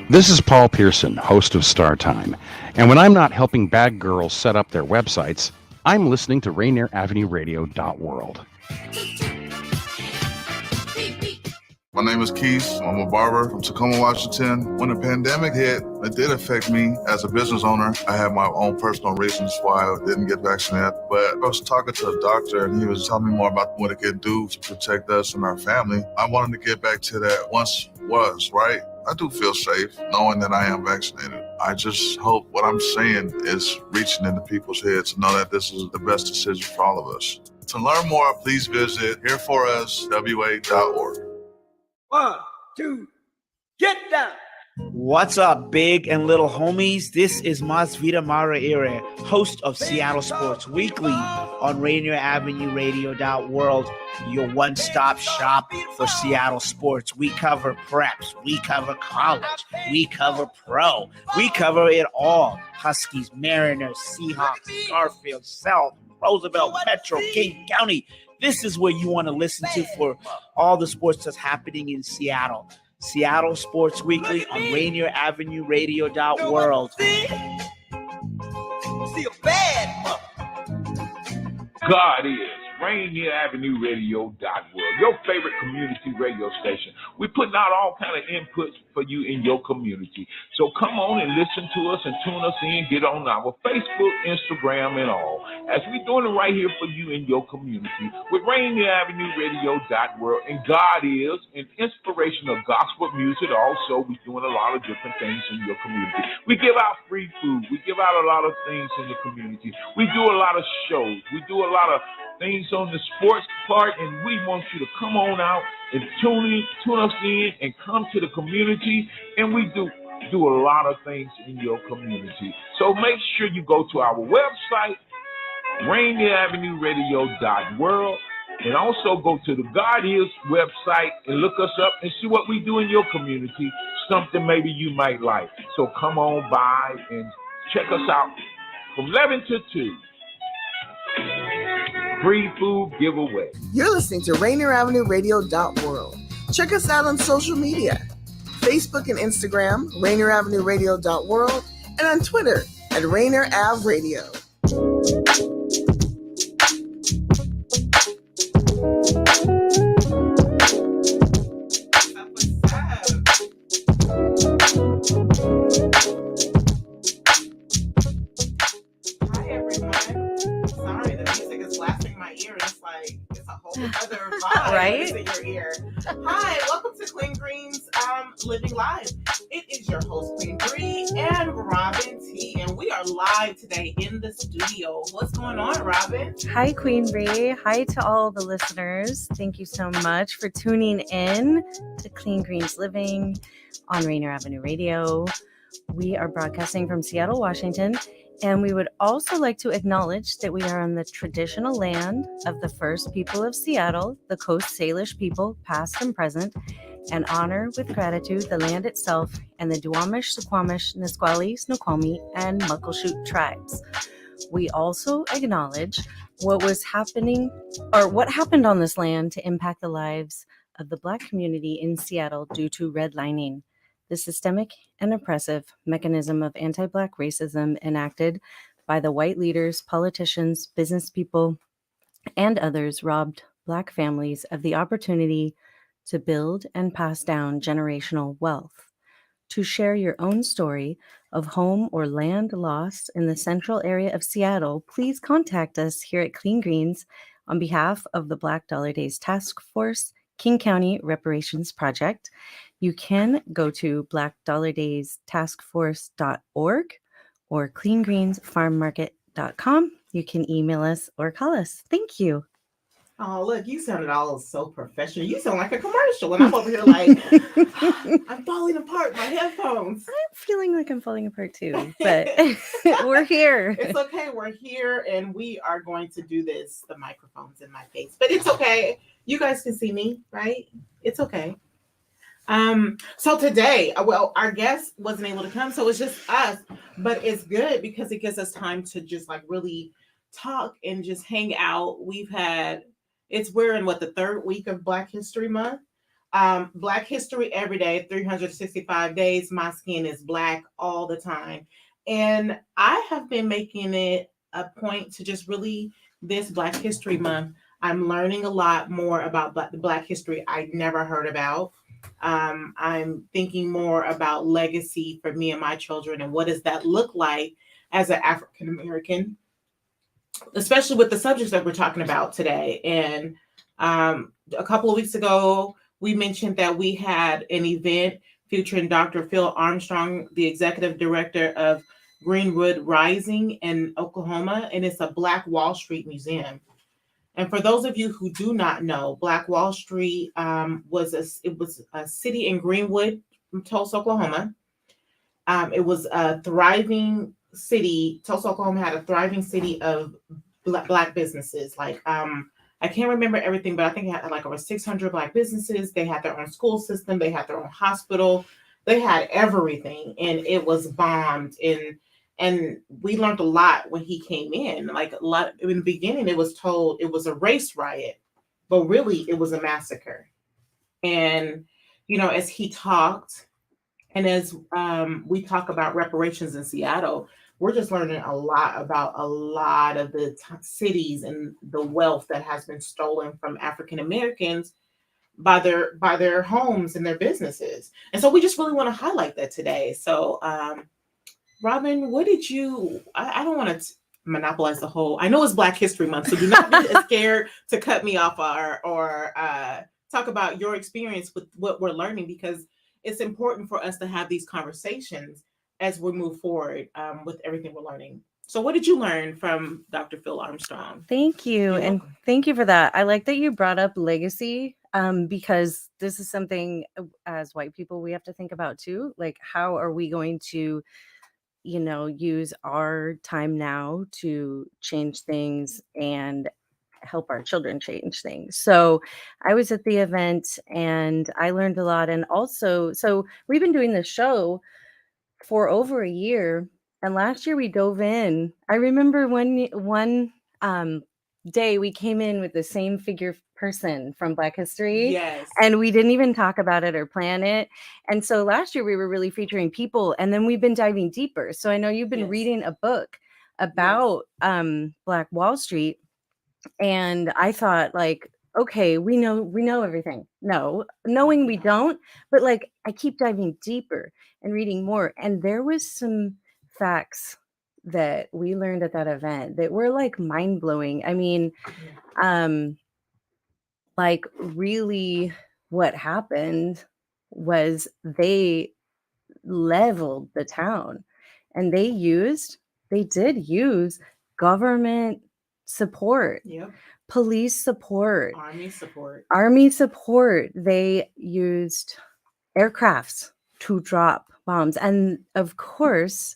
This is Paul Pearson, host of Star Time. And when I'm not helping bad girls set up their websites, I'm listening to Rainier Avenue Radio World. My name is Keith. I'm a barber from Tacoma, Washington. When the pandemic hit, it did affect me as a business owner. I had my own personal reasons why I didn't get vaccinated. But I was talking to a doctor, and he was telling me more about what it could do to protect us and our family. I wanted to get back to that once was, right? I do feel safe knowing that I am vaccinated. I just hope what I'm saying is reaching into people's heads to know that this is the best decision for all of us. To learn more, please visit hereforuswa.org. 1, 2, get down. What's up, big and little homies? This is Masvita Maraire, host of Seattle Sports Weekly on Rainier Avenue Radio World, your one-stop shop for Seattle sports. We cover preps, we cover college, we cover pro, we cover it all. Huskies, Mariners, Seahawks, Garfield, South, Roosevelt, Petro, King County. This is where you want to listen to for all the sports that's happening in Seattle. Seattle Sports Weekly on Rainier Avenue Radio World. See a bad mother. God is Rainier Avenue Radio World, your favorite community radio station. We're putting out all kind of inputs for you in your community. So come on and listen to us and tune us in. Get on our Facebook, Instagram, and all. As we're doing it right here for you in your community with Rainier Avenue Radio World. And God is an inspiration of gospel music. Also, we're doing a lot of different things in your community. We give out free food. We give out a lot of things in the community. We do a lot of shows. We do a lot of things on the sports part, and we want you to come on out and tune us in and come to the community, and we do a lot of things in your community. So make sure you go to our website, Rainier Avenue Radio World, and also go to the God Is website and look us up and see what we do in your community, something maybe you might like. So come on by and check us out from 11 to 2. Free food giveaway. You're listening to Rainier Avenue Radio World. Check us out on social media. Facebook and Instagram, Rainier Avenue Radio World, and on Twitter at Rainier Av Radio. Other vibe right? In your ear. Hi, welcome to Queen Green's Living Live. It is your host, Queen Green, and Robyn T, and we are live today in the studio. What's going on, Robyn? Hi, Queen Bree. Hi to all the listeners. Thank you so much for tuning in to Clean Green's Living on Rainier Avenue Radio. We are broadcasting from Seattle, Washington. And we would also like to acknowledge that we are on the traditional land of the first people of Seattle, the Coast Salish people, past and present, and honor with gratitude the land itself and the Duwamish, Suquamish, Nisqually, Snoqualmie, and Muckleshoot tribes. We also acknowledge what happened on this land to impact the lives of the Black community in Seattle due to redlining, the systemic and oppressive mechanism of anti-Black racism enacted by the white leaders, politicians, business people, and others robbed Black families of the opportunity to build and pass down generational wealth. To share your own story of home or land lost in the central area of Seattle, please contact us here at Clean Greens on behalf of the Black Dollar Days Task Force King County Reparations Project. You can go to blackdollardaystaskforce.org or cleangreensfarmmarket.com. You can email us or call us. Thank you. Oh, look, you sounded all so professional. You sound like a commercial, and I'm over here like, I'm falling apart, my headphones. I'm feeling like I'm falling apart too, but we're here. It's okay. We're here, and we are going to do this. The microphone's in my face, but it's okay. You guys can see me, right? It's okay. So today, our guest wasn't able to come, so it's just us, but it's good because it gives us time to just like really talk and just hang out. We're in the third week of Black History Month. Black history every day, 365 days. My skin is black all the time. And I have been making it a point to just really, this Black History Month, I'm learning a lot more about Black history I never heard about. I'm thinking more about legacy for me and my children, and what does that look like as an African American, especially with the subjects that we're talking about today. And a couple of weeks ago, we mentioned that we had an event featuring Dr. Phil Armstrong, the executive director of Greenwood Rising in Oklahoma, and it's a Black Wall Street museum. And for those of you who do not know, Black Wall Street was a city in Greenwood, Tulsa, Oklahoma. It was a thriving city. Tulsa, Oklahoma had a thriving city of Black businesses. Like, I can't remember everything, but I think it had like over 600 Black businesses. They had their own school system. They had their own hospital. They had everything, and it was bombed. And we learned a lot when he came in. Like, a lot in the beginning, it was told it was a race riot, but really it was a massacre. And, you know, as he talked, and as we talk about reparations in Seattle, we're just learning a lot about a lot of the cities and the wealth that has been stolen from African Americans by their homes and their businesses. And so we just really want to highlight that today. So, Robyn, what did you? I don't want to monopolize the whole. I know it's Black History Month, so do not be scared to cut me off or talk about your experience with what we're learning, because it's important for us to have these conversations as we move forward with everything we're learning. So what did you learn from Dr. Phil Armstrong? Thank you. You're And welcome. thank you for that. I like that you brought up legacy because this is something as white people we have to think about too. Like, how are we going to, you know, use our time now to change things and help our children change things. So I was at the event and I learned a lot. And also, so we've been doing this show for over a year. And last year we dove in. I remember one day we came in with the same figure person from Black History. Yes. And we didn't even talk about it or plan it. And so last year we were really featuring people, and then we've been diving deeper. So I know you've been Yes. reading a book about Black Wall Street. And I thought, like, okay, we know everything. No, knowing we don't, but like I keep diving deeper and reading more. And there was some facts that we learned at that event that were like mind-blowing. I mean, like, really what happened was they leveled the town, and they did use government support, police support, army support. They used aircrafts to drop bombs. And of course,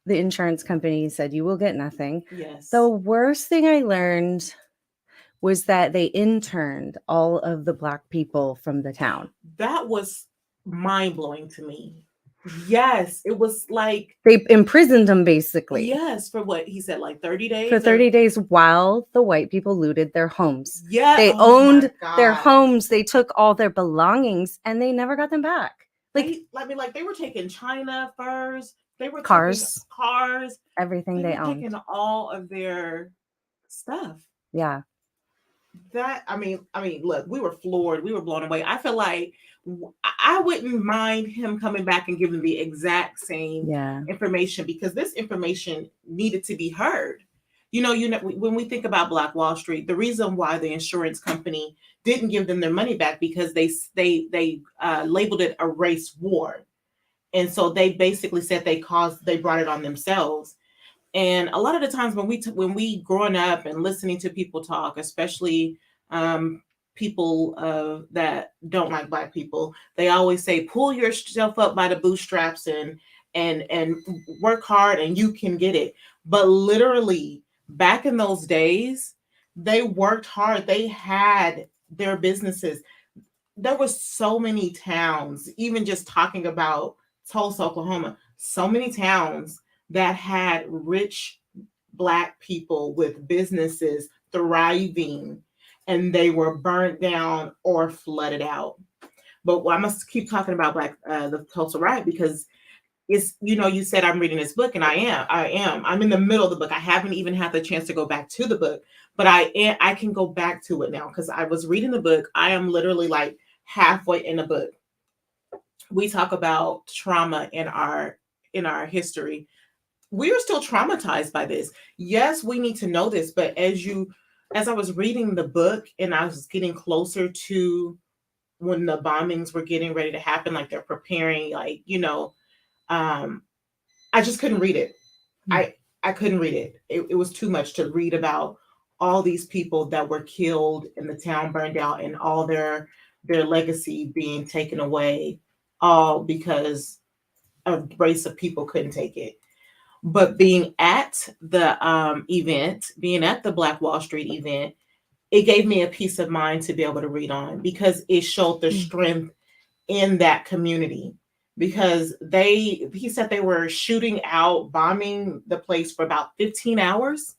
the insurance company said, you will get nothing. Yes. The worst thing I learned was that they interned all of the Black people from the town. That was mind-blowing to me. Yes, it was like they imprisoned them basically. Yes, for what he said, like 30 days. For 30 days while the white people looted their homes. Yeah, they owned their homes. They took all their belongings, and they never got them back. Like, they were taking china, furs. They were cars, They everything they were owned. taking all of their stuff. Yeah. That I mean, look, we were floored. We were blown away. I feel like I wouldn't mind him coming back and giving the exact same information, because this information needed to be heard. You know, when we think about Black Wall Street, the reason why the insurance company didn't give them their money back, because they labeled it a race war, and so they basically said they brought it on themselves. And a lot of the times when we growing up and listening to people talk, especially people that don't like Black people, they always say, pull yourself up by the bootstraps and work hard and you can get it. But literally back in those days, they worked hard. They had their businesses. There were so many towns, even just talking about Tulsa, Oklahoma, so many towns that had rich Black people with businesses thriving, and they were burnt down or flooded out. But I must keep talking about the Tulsa riot because it's, you said I'm reading this book, and I am. I'm in the middle of the book. I haven't even had the chance to go back to the book, but I can go back to it now because I was reading the book. I am literally like halfway in the book. We talk about trauma in our history. We are still traumatized by this. Yes, we need to know this, but as I was reading the book and I was getting closer to when the bombings were getting ready to happen, like they're preparing, like, I just couldn't read it. I couldn't read it. It was too much to read about all these people that were killed and the town burned out and all their legacy being taken away, all because a race of people couldn't take it. But being at the event, being at the Black Wall Street event, it gave me a peace of mind to be able to read on because it showed the strength in that community. Because he said they were shooting out, bombing the place for about 15 hours.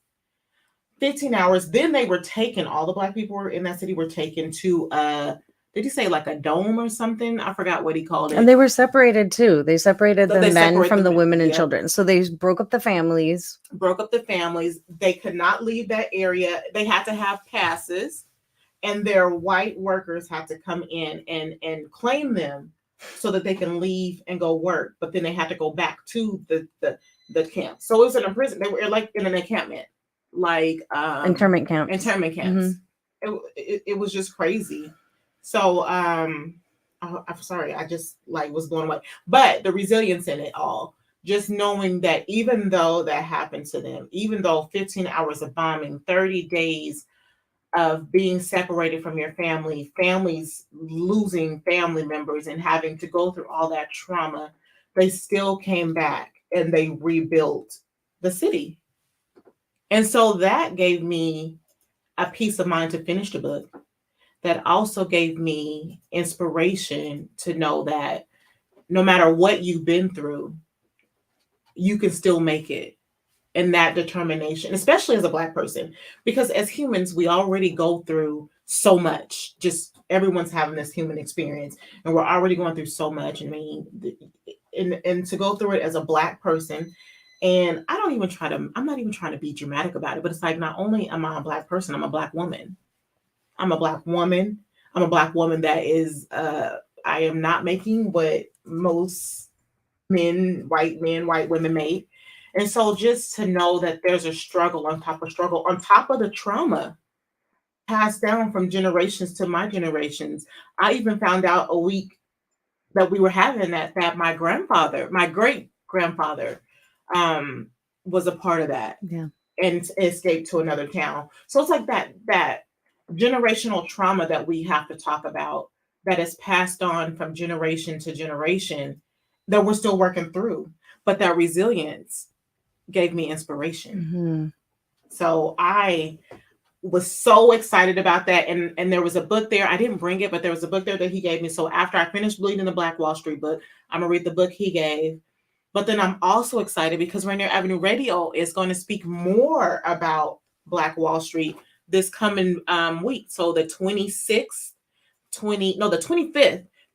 15 hours. Then they were taken, all the Black people were in that city were taken to, did he say like a dome or something? I forgot what he called it. And they were separated too. They separated the men from the women and yeah. children. So they broke up the families. They could not leave that area. They had to have passes, and their white workers had to come in and claim them so that they can leave and go work. But then they had to go back to the camp. So it was in a prison. They were like in an encampment, like internment camps. Mm-hmm. It was just crazy. So I'm sorry, I just like was blown away. But the resilience in it all, just knowing that even though that happened to them, even though 15 hours of bombing, 30 days of being separated from your family, families losing family members and having to go through all that trauma, they still came back and they rebuilt the city. And so that gave me a peace of mind to finish the book. That also gave me inspiration to know that no matter what you've been through, you can still make it. And that determination, especially as a Black person, because as humans, we already go through so much. Just everyone's having this human experience, and we're already going through so much. I mean, and to go through it as a Black person, and I'm not even trying to be dramatic about it, but it's like, not only am I a Black person, I'm a Black woman. I'm a Black woman. I'm a Black woman that is, I am not making what most white women make. And so just to know that there's a struggle on top of the trauma passed down from generations to my generations. I even found out a week that we were having that my great grandfather, was a part of that. Yeah. And escaped to another town. So it's like that generational trauma that we have to talk about, that is passed on from generation to generation, that we're still working through. But that resilience gave me inspiration. Mm-hmm. So I was so excited about that. And there was a book there. I didn't bring it, but there was a book there that he gave me. So after I finished reading the Black Wall Street book, I'm going to read the book he gave. But then I'm also excited because Rainier Avenue Radio is going to speak more about Black Wall Street this coming week. So the 25th,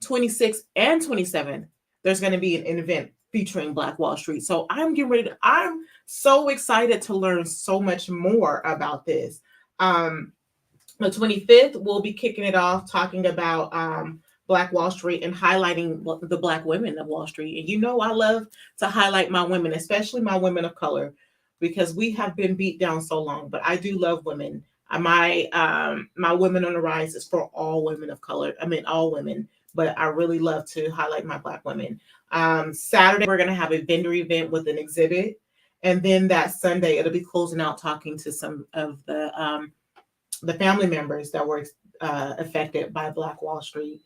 26th, and 27th, there's going to be an event featuring Black Wall Street. So I'm so excited to learn so much more about this. The 25th, we'll be kicking it off talking about Black Wall Street and highlighting the Black women of Wall Street. And I love to highlight my women, especially my women of color, because we have been beat down so long. But I do love women. My Women on the Rise is for all women of color. I mean, all women, but I really love to highlight my Black women. Saturday, we're going to have a vendor event with an exhibit. And then that Sunday, it'll be closing out talking to some of the family members that were affected by Black Wall Street.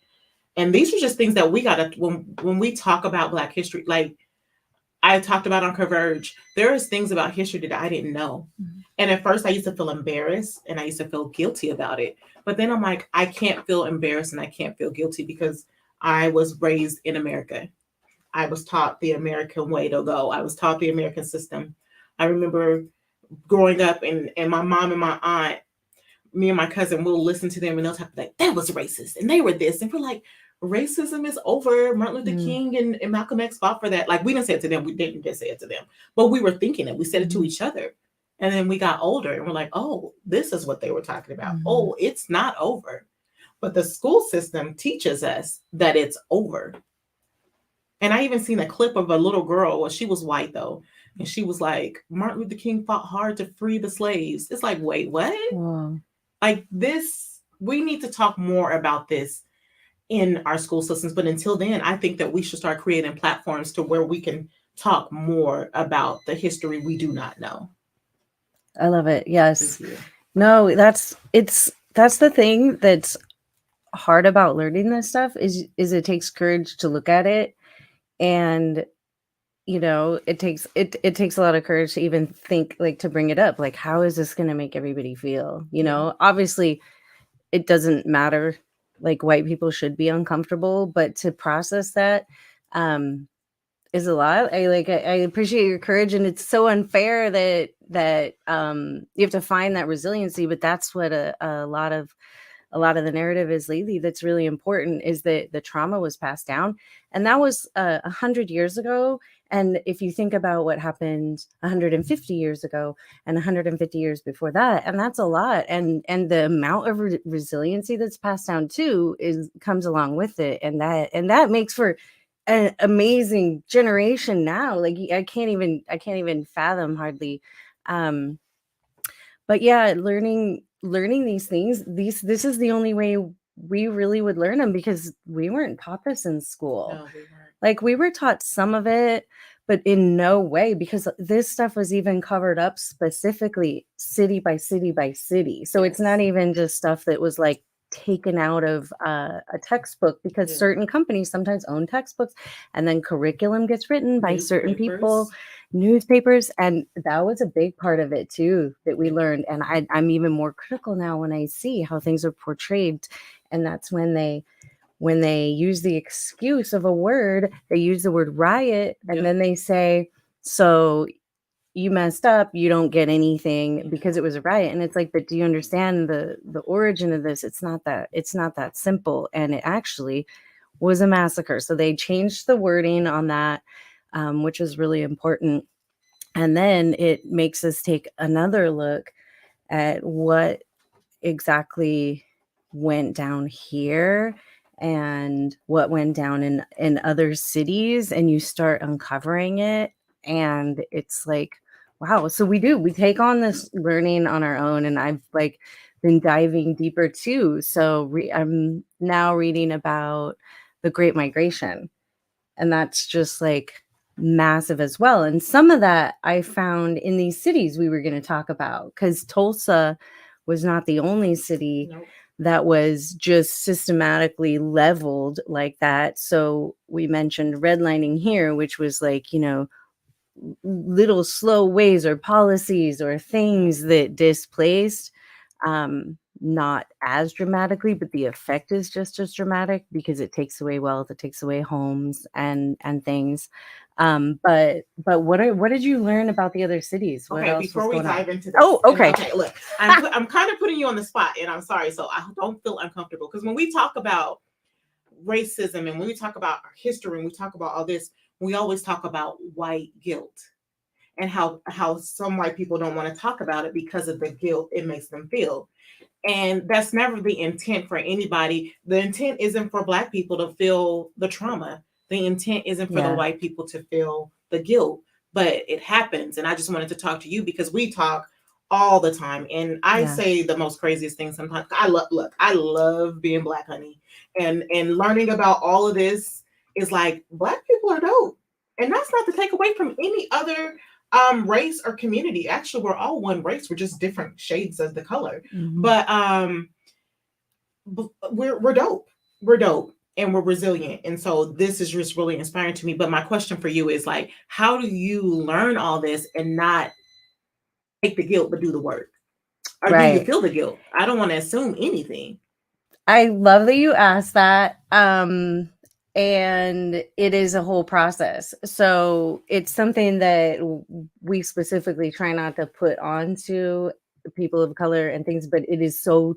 And these are just things that we got to, when we talk about Black history, like I talked about on Converge, there is things about history that I didn't know. Mm-hmm. And at first I used to feel embarrassed and I used to feel guilty about it. But then I'm like, I can't feel embarrassed and I can't feel guilty because I was raised in America. I was taught the American way to go. I was taught the American system. I remember growing up and my mom and my aunt, me and my cousin will listen to them and they'll talk like, that was racist. And they were this. And we're like, racism is over. Martin Luther King and Malcolm X fought for that. Like, we didn't say it to them. We didn't just say it to them, but we were thinking it. We said it to each other. And then we got older and we're like, oh, this is what they were talking about. Oh, it's not over. But the school system teaches us that it's over. And I even seen a clip of a little girl. Well, she was white though. And she was like, Martin Luther King fought hard to free the slaves. It's like, wait, what? Wow. Like this, we need to talk more about this in our school systems. But until then, I think that we should start creating platforms to where we can talk more about the history we do not know. I love it. Yes. No, that's the thing that's hard about learning this stuff is it takes courage to look at it. And you know, it takes a lot of courage to even think, like, to bring it up. Like, how is this going to make everybody feel? You know, obviously it doesn't matter. Like, white people should be uncomfortable, but to process that is a lot. I appreciate your courage, and it's so unfair that you have to find that resiliency. But that's what a lot of the narrative is lately. That's really important, is that the trauma was passed down, and that was 100 years ago. And if you think about what happened 150 years ago and 150 years before that, and that's a lot. And the amount of resiliency that's passed down too comes along with it, and that makes for an amazing generation now. Like, I can't even fathom hardly. But yeah, learning these things, this is the only way we really would learn them, because we weren't taught this in school. No, we weren't. Like, we were taught some of it, but in no way, because this stuff was even covered up specifically city by city by city. So it's not even just stuff that was like taken out of a textbook, because certain companies sometimes own textbooks, and then curriculum gets written by certain people, newspapers, and that was a big part of it too that we learned. And I'm even more critical now when I see how things are portrayed, and that's when they use the excuse of a word, they use the word riot, and then they say, so you messed up, you don't get anything because it was a riot. And it's like, but do you understand the origin of this? It's not that simple. And it actually was a massacre. So they changed the wording on that, which is really important. And then it makes us take another look at what exactly went down here and what went down in other cities, and you start uncovering it, and it's like, wow. So we take on this learning on our own, and I've like been diving deeper too. So I'm now reading about the Great Migration, and that's just like massive as well. And some of that I found in these cities we were going to talk about, because Tulsa was not the only city that was just systematically leveled like that. So we mentioned redlining here, which was like, you know, little slow ways or policies or things that displaced, not as dramatically, but the effect is just as dramatic because it takes away wealth, it takes away homes and things. But what did you learn about the other cities? What else before we dive into this. Oh, okay. Okay, look, I'm kind of putting you on the spot, and I'm sorry, so I don't feel uncomfortable, because when we talk about racism and when we talk about our history and we talk about all this, we always talk about white guilt and how some white people don't want to talk about it because of the guilt it makes them feel. And that's never the intent for anybody. The intent isn't for Black people to feel the trauma. The intent isn't for the white people to feel the guilt, but it happens. And I just wanted to talk to you because we talk all the time. And I say the most craziest things sometimes. I love being Black, honey. And learning about all of this is like, Black people are dope. And that's not to take away from any other race or community. Actually, we're all one race. We're just different shades of the color. Mm-hmm. But we're dope. We're dope. And we're resilient. And so this is just really inspiring to me. But my question for you is like, how do you learn all this and not take the guilt, but do the work? Or do you feel the guilt? I don't want to assume anything. I love that you asked that. And it is a whole process. So it's something that we specifically try not to put onto people of color and things, but it is so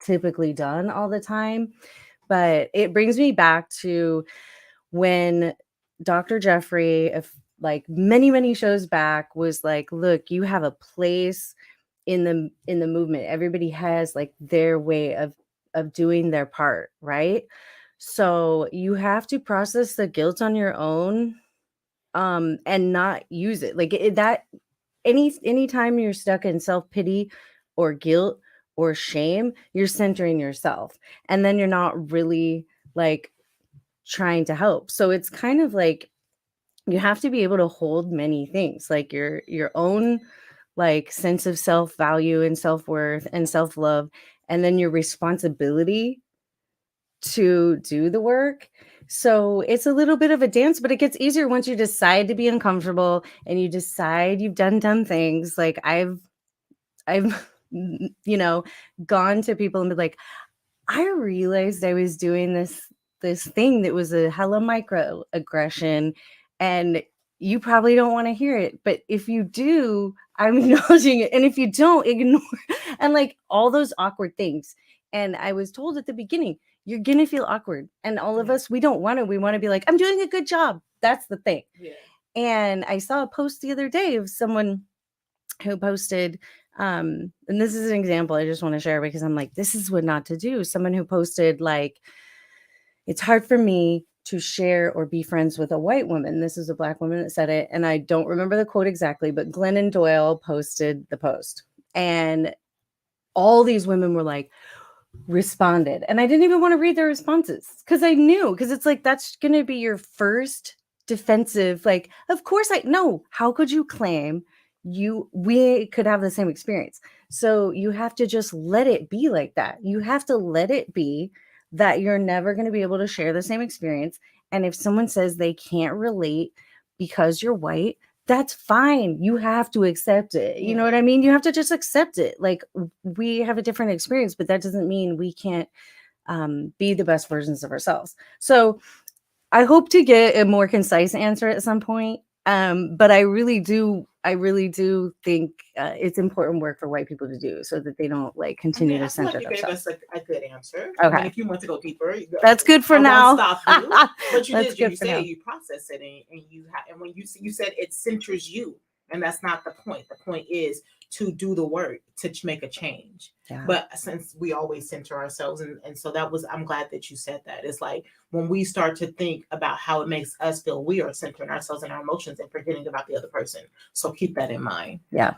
typically done all the time. But it brings me back to when Dr. Jeffrey, if like many shows back, was like, look, you have a place in the movement. Everybody has like their way of doing their part, right? So you have to process the guilt on your own, and not use it like that. Anytime you're stuck in self-pity or guilt or shame, you're centering yourself, and then you're not really like trying to help. So it's kind of like you have to be able to hold many things, like your own like sense of self-value and self-worth and self-love, and then your responsibility to do the work. So it's a little bit of a dance, but it gets easier once you decide to be uncomfortable and you decide you've done dumb things. Like I've gone to people and been like, I realized I was doing this thing that was a hella microaggression, and you probably don't want to hear it, but if you do, I'm acknowledging it, and if you don't, ignore and like all those awkward things. And I was told at the beginning, you're gonna feel awkward, and all of us, we want to be like, I'm doing a good job. That's the thing. Yeah. And I saw a post the other day of someone who posted, and this is an example I just want to share because I'm like, this is what not to do. Someone who posted like, it's hard for me to share or be friends with a white woman. This is a Black woman that said it, and I don't remember the quote exactly, but Glennon Doyle posted the post, and all these women were like, responded, and I didn't even want to read their responses because I knew, because it's like, that's going to be your first defensive, like, of course no, how could you claim we could have the same experience? So you have to just let it be like that. You have to let it be that you're never going to be able to share the same experience. And if someone says they can't relate because you're white, that's fine. You have to accept it. You know what I mean? You have to just accept it. Like, we have a different experience, but that doesn't mean we can't be the best versions of ourselves. So I hope to get a more concise answer at some point. But I really do think it's important work for white people to do so that they don't like continue to censor themselves. You gave us a good answer. Okay. I mean, if you want to go deeper, that's good for now. Stop you. But you did. You say you process it, and you have, and when you said it centers you, and that's not the point. The point is to do the work to make a change. Yeah. But since we always center ourselves, and so that was, I'm glad that you said that. It's like when we start to think about how it makes us feel, we are centering ourselves and our emotions and forgetting about the other person. So keep that in mind. Yeah.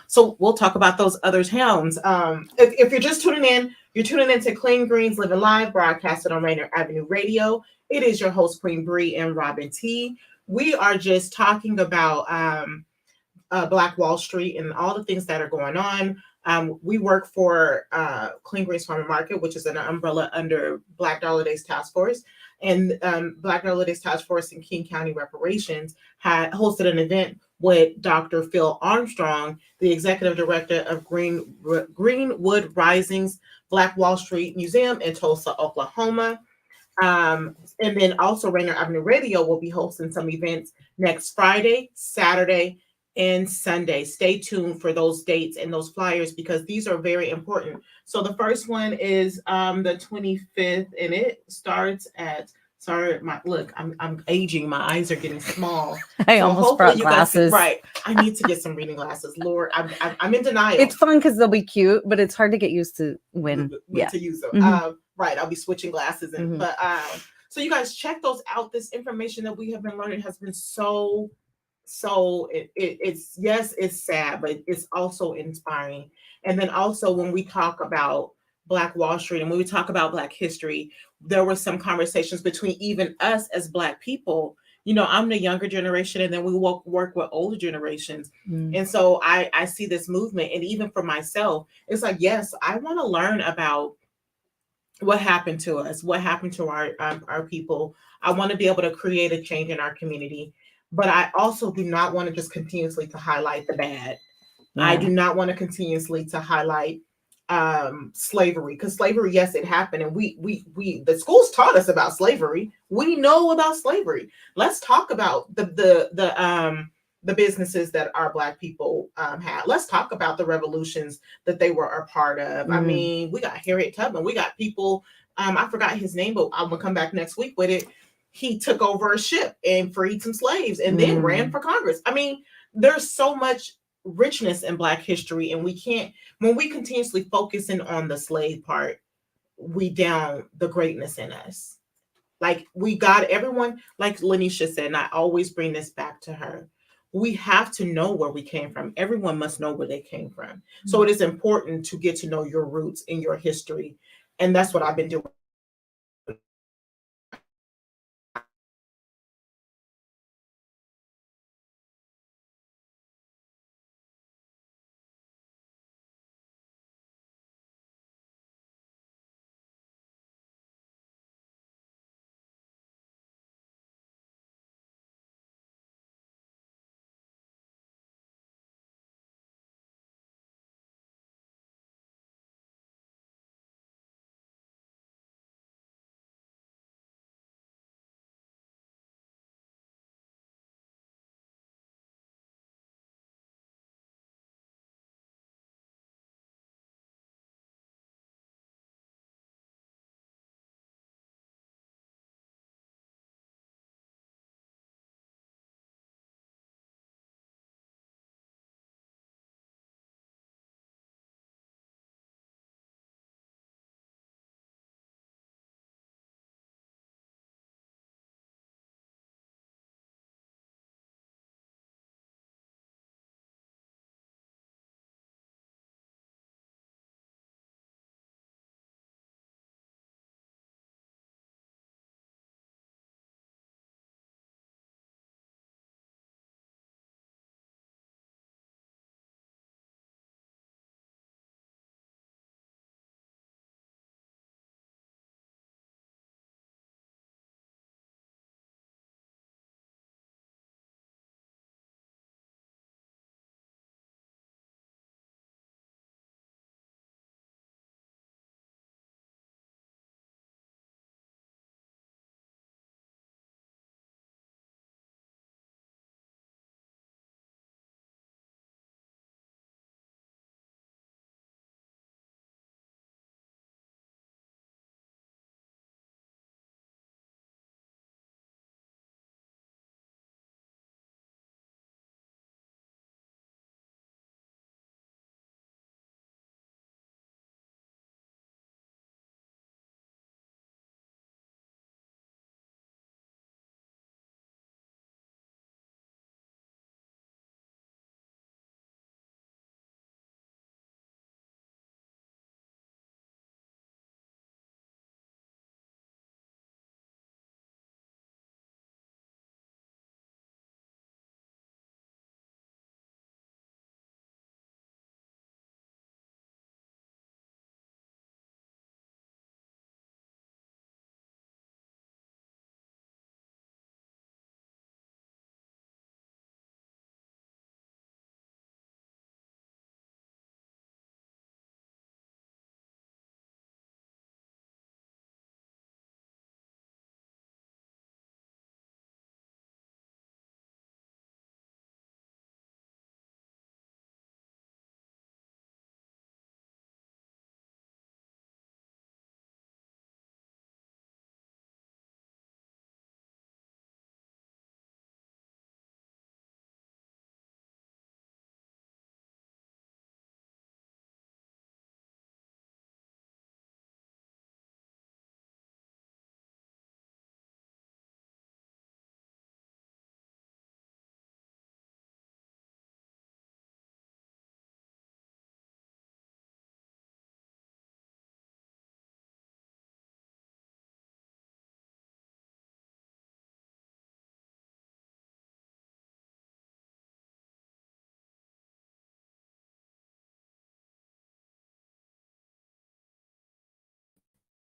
So we'll talk about those other towns. If you're just tuning in, you're tuning into Clean Greens Living Live, broadcasted on Rainier Avenue Radio. It is your host, Queen Bree and Robyn T. We are just talking about Black Wall Street and all the things that are going on. We work for Clean Greens Farmer Market, which is an umbrella under Black Dollar Days Task Force. And Black Dollar Days Task Force and King County Reparations had hosted an event with Dr. Phil Armstrong, the executive director of Greenwood Rising's Black Wall Street Museum in Tulsa, Oklahoma. And then also Rainier Avenue Radio will be hosting some events next Friday, Saturday, and Sunday. Stay tuned for those dates and those flyers because these are very important. So the first one is the 25th, and it starts at, I'm aging. My eyes are getting small. I almost brought glasses. Right. I need to get some reading glasses. Lord, I'm in denial. It's fun because they'll be cute, but it's hard to get used to when to use them. Mm-hmm. Right. I'll be switching glasses. But so you guys check those out. This information that we have been learning has been so it's yes, it's sad, but it's also inspiring. And then also when we talk about Black Wall Street and when we talk about Black history, there were some conversations between even us as Black people. You know, I'm the younger generation, and then we work with older generations. And so I see this movement, and even for myself, it's like, yes, I want to learn about what happened to us, what happened to our people. I want to be able to create a change in our community. But I also do not want to just continuously to highlight the bad. Yeah. I do not want to continuously to highlight slavery, because slavery, yes, it happened, and we the schools taught us about slavery. We know about slavery. Let's talk about the businesses that our Black people had. Let's talk about the revolutions that they were a part of. I mean, we got Harriet Tubman. We got people I forgot his name, but I'm gonna come back next week with it. He took over a ship and freed some slaves and then ran for Congress. I mean, there's so much richness in Black history, and we can't, when we continuously focusing on the slave part, we down the greatness in us. Like, we got everyone, like Lanisha said, and I always bring this back to her. We have to know where we came from. Everyone must know where they came from. So it is important to get to know your roots and your history. And that's what I've been doing.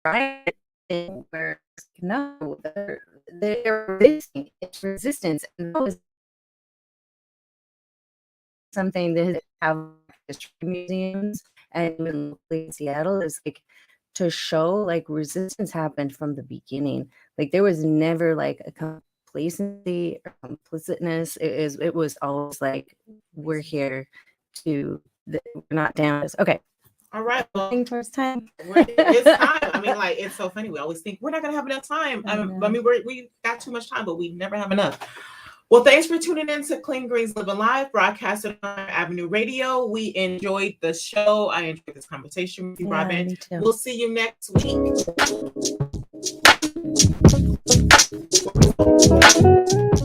Right? Where no, they're resisting. It's resistance, and that was something that have history museums and even locally in Seattle is like to show like resistance happened from the beginning. Like there was never like a complacency or complicitness. It was always like we're here to we're not down. Okay. All right. Well, Towards time. it's time. I mean, like, it's so funny. We always think we're not going to have enough time. I mean, we got too much time, but we never have enough. Well, thanks for tuning in to Clean Greens Living Live, broadcasted on Avenue Radio. We enjoyed the show. I enjoyed this conversation with you, Robyn. Me too. We'll see you next week.